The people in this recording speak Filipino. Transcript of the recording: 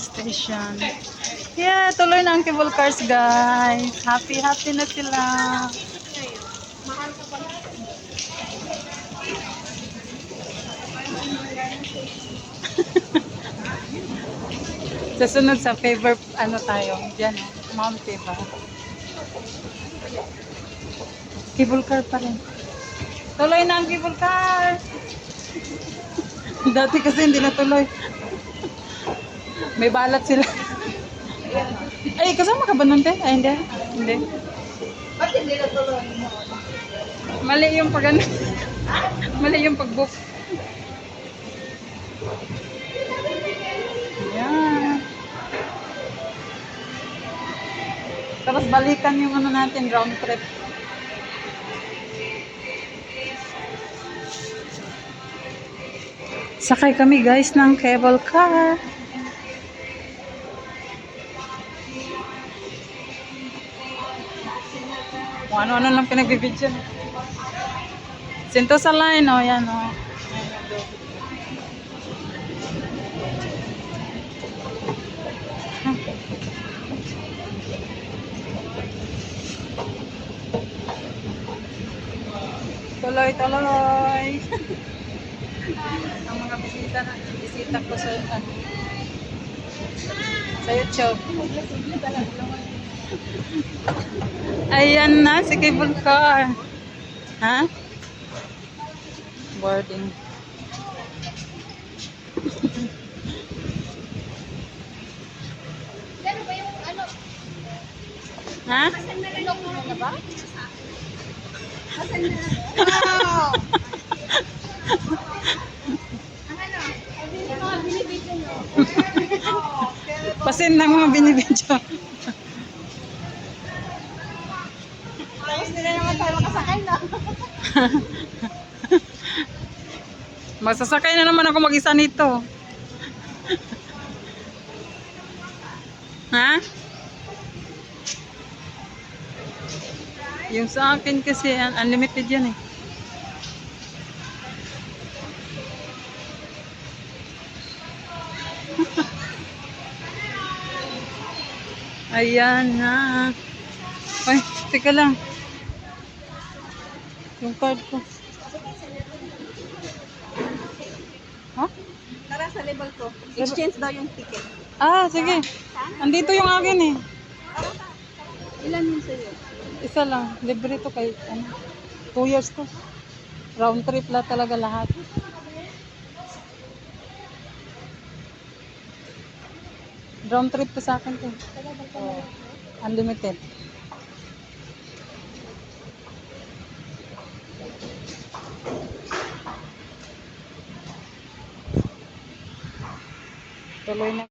station. Yeah, tuloy na ang cable cars, guys. Happy na sila. Susunod sa favor, ano tayo? Diyan, Mount Diba? Cable car pa rin. Tuloy na ang cable car. Dati kasi hindi natuloy. May balat sila. Ay, kasama ka ba nun, te? Ay, hindi. Hindi. Ba't hindi natuloy mo? Mali yung pag ano. Mali yung pag-book. Yan. Tapos balikan yung ano natin, round trip. Sakay kami guys ng cable car. Kung ano-ano lang pinagbibidyan. Sinto sa line, oh, yan, oh. Tuloy. Ang mga bisita ko sa YouTube. Ayan na si cable car. Ha? Boarding. Ano ba yung ano? Ha? Ilong mo na ba? Asan na? Wow! Ang ano? Yung mga binibidyo nyo. Pasin ng mga binibidyo. Tapos nila naman tayo makasakay na. Masasakay na naman ako mag-isa nito. Ha? Yung sa akin kasi unlimited yan eh. Ayan na. Ay, teka lang. Yung card ko. Ha? Tara sa level ko. Exchange daw yung ticket. Ah, sige. Andito yung akin eh. Ilan yun sa'yo? Isa lang. Libre to kay, 2 years to. Round trip la talaga lahat. Round trip to sa akin to. Oh, unlimited. Tuloy na.